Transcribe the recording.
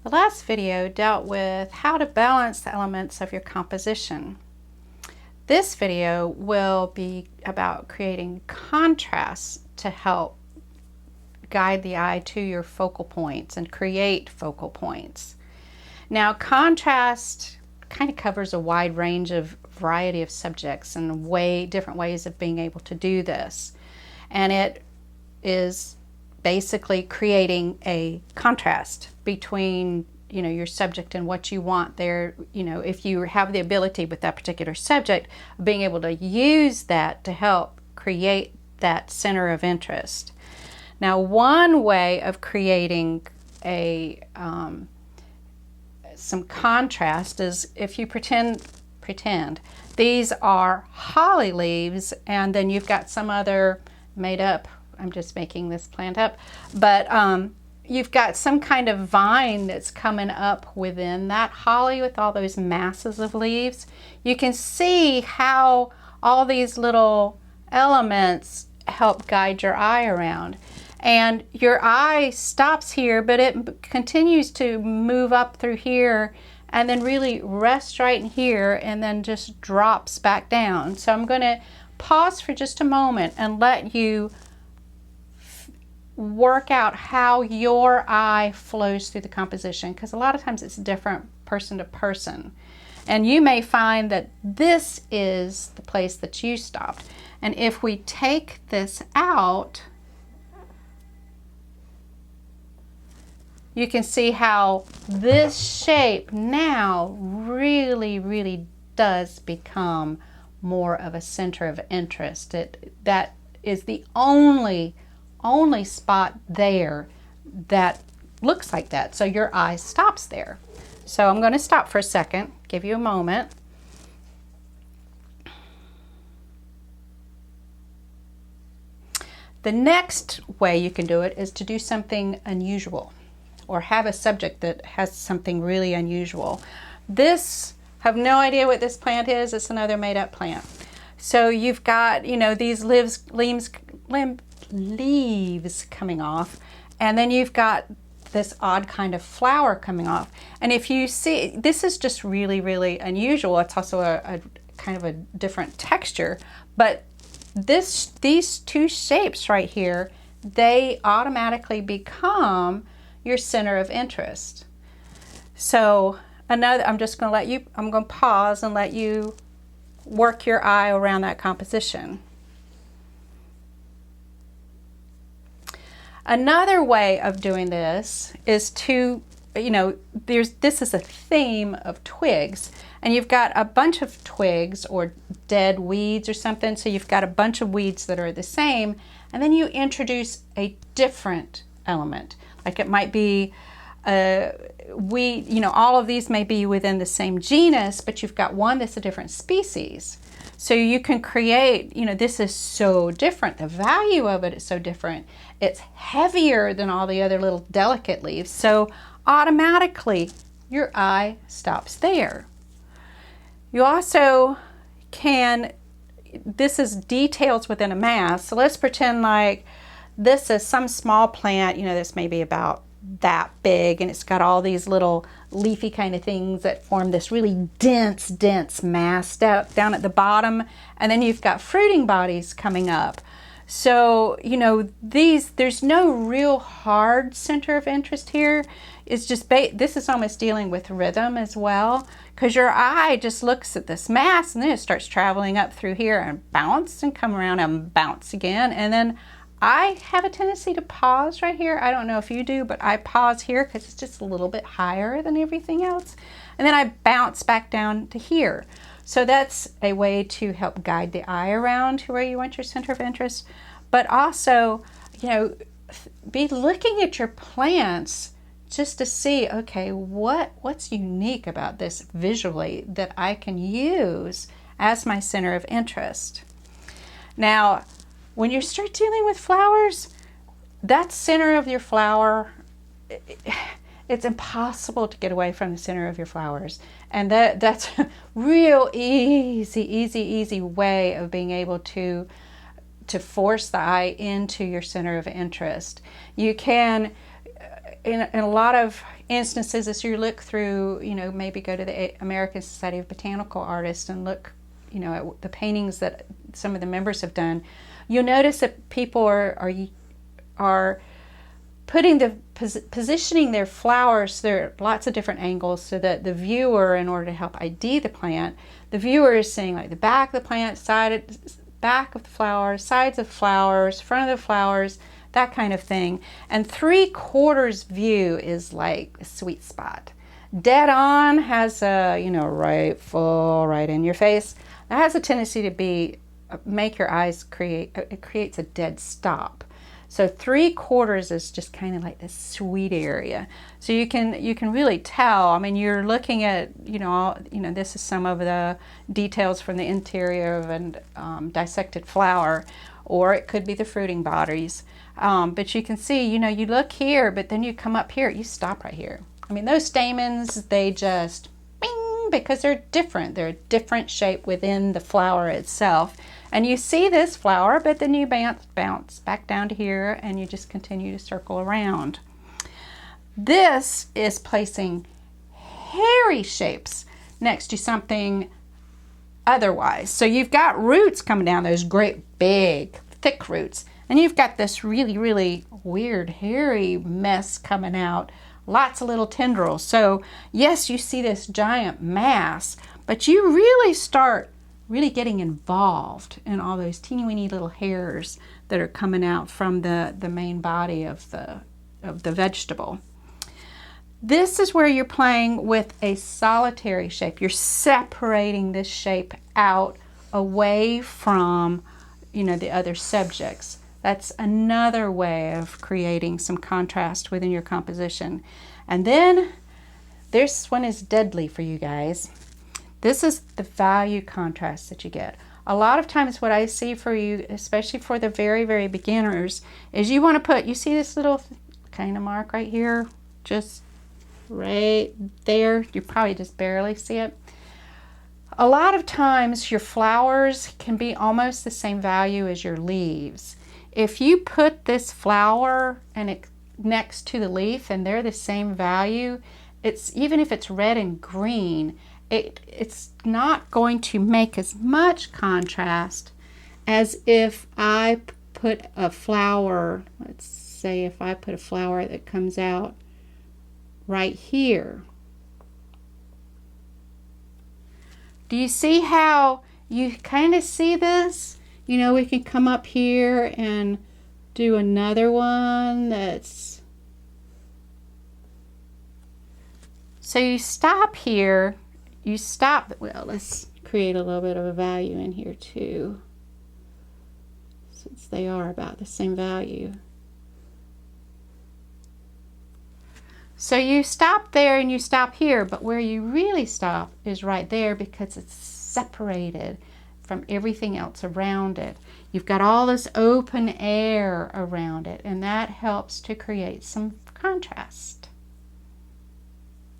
The last video dealt with how to balance the elements of your composition. This video will be about creating contrasts to help guide the eye to your focal points and create focal points. Now, contrast kind of covers a wide range of variety of subjects and different ways of being able to do this. And it is basically creating a contrast between your subject and what you want there. If you have the ability with that particular subject, being able to use that to help create that center of interest. Now, one way of creating some contrast is if you pretend these are holly leaves, and then you've got some other made up, I'm just making this plant up, but you've got some kind of vine that's coming up within that holly with all those masses of leaves. You can see how all these little elements help guide your eye around. And your eye stops here, but it continues to move up through here and then really rests right in here and then just drops back down. So I'm going to pause for just a moment and let you work out how your eye flows through the composition, because a lot of times it's different person to person. And you may find that this is the place that you stopped. And if we take this out, you can see how this shape now really does become more of a center of interest. That is the only spot there that looks like that. So your eye stops there. So I'm going to stop for a second, give you a moment. The next way you can do it is to do something unusual, or have a subject that has something really unusual. This, have no idea what this plant is. It's another made up plant. So you've got, these leaves coming off, and then you've got this odd kind of flower coming off. And if you see, this is just really unusual. It's also a kind of a different texture, but these two shapes right here, they automatically become your center of interest. So I'm just going to pause and let you work your eye around that composition. Another way of doing this is to, this is a theme of twigs, and you've got a bunch of twigs or dead weeds or something, so you've got a bunch of weeds that are the same, and then you introduce a different element. Like it might be all of these may be within the same genus, but you've got one that's a different species. So you can create, this is so different. The value of it is so different. It's heavier than all the other little delicate leaves. So automatically your eye stops there. You also can, this is details within a mass. So let's pretend like this is some small plant, this may be about that big, and it's got all these little leafy kind of things that form this really dense mass down at the bottom, and then you've got fruiting bodies coming up. So there's no real hard center of interest here. It's just this is almost dealing with rhythm as well, because your eye just looks at this mass and then it starts traveling up through here and bounce and come around and bounce again. And then I have a tendency to pause right here. I don't know if you do, but I pause here because it's just a little bit higher than everything else. And then I bounce back down to here. So that's a way to help guide the eye around to where you want your center of interest. But also, be looking at your plants just to see, okay, what's unique about this visually that I can use as my center of interest. Now, when you start dealing with flowers, that center of your flower, it's impossible to get away from the center of your flowers. And that's a real easy way of being able to force the eye into your center of interest. You can in a lot of instances, as you look through, maybe go to the American Society of Botanical Artists and look, at the paintings that some of the members have done, you'll notice that people are positioning their flowers. There are lots of different angles so that the viewer, in order to help ID the plant, the viewer is seeing like the back of the plant, back of the flowers, sides of flowers, front of the flowers, that kind of thing. And 3/4 view is like a sweet spot. Dead on has a, right in your face. That has a tendency to make your eyes it creates a dead stop. So 3/4 is just kind of like this sweet area. So you can really tell. I mean, you're looking at, this is some of the details from the interior of a dissected flower, or it could be the fruiting bodies. But you can see, you look here, but then you come up here, you stop right here. I mean, those stamens, they just, bing, because they're different. They're a different shape within the flower itself. And you see this flower, but then you bounce back down to here, and you just continue to circle around. This is placing hairy shapes next to something otherwise. So you've got roots coming down, those great big thick roots, and you've got this really, really weird hairy mess coming out, lots of little tendrils. So yes, you see this giant mass, but you really start getting involved in all those teeny weeny little hairs that are coming out from the main body of the vegetable. This is where you're playing with a solitary shape. You're separating this shape out away from, the other subjects. That's another way of creating some contrast within your composition. And then this one is deadly for you guys. This is the value contrast that you get. A lot of times what I see for you, especially for the very, very beginners, is you want to put, you see this little kind of mark right here, just right there. You probably just barely see it. A lot of times your flowers can be almost the same value as your leaves. If you put this flower and it next to the leaf and they're the same value, even if it's red and green, it's not going to make as much contrast as if I put a flower, let's say if I put a flower that comes out right here. Do you see how you kind of see this? We can come up here and do another one that's... So you stop here. Well, let's create a little bit of a value in here too, since they are about the same value. So you stop there and you stop here, but where you really stop is right there because it's separated from everything else around it. You've got all this open air around it, and that helps to create some contrast.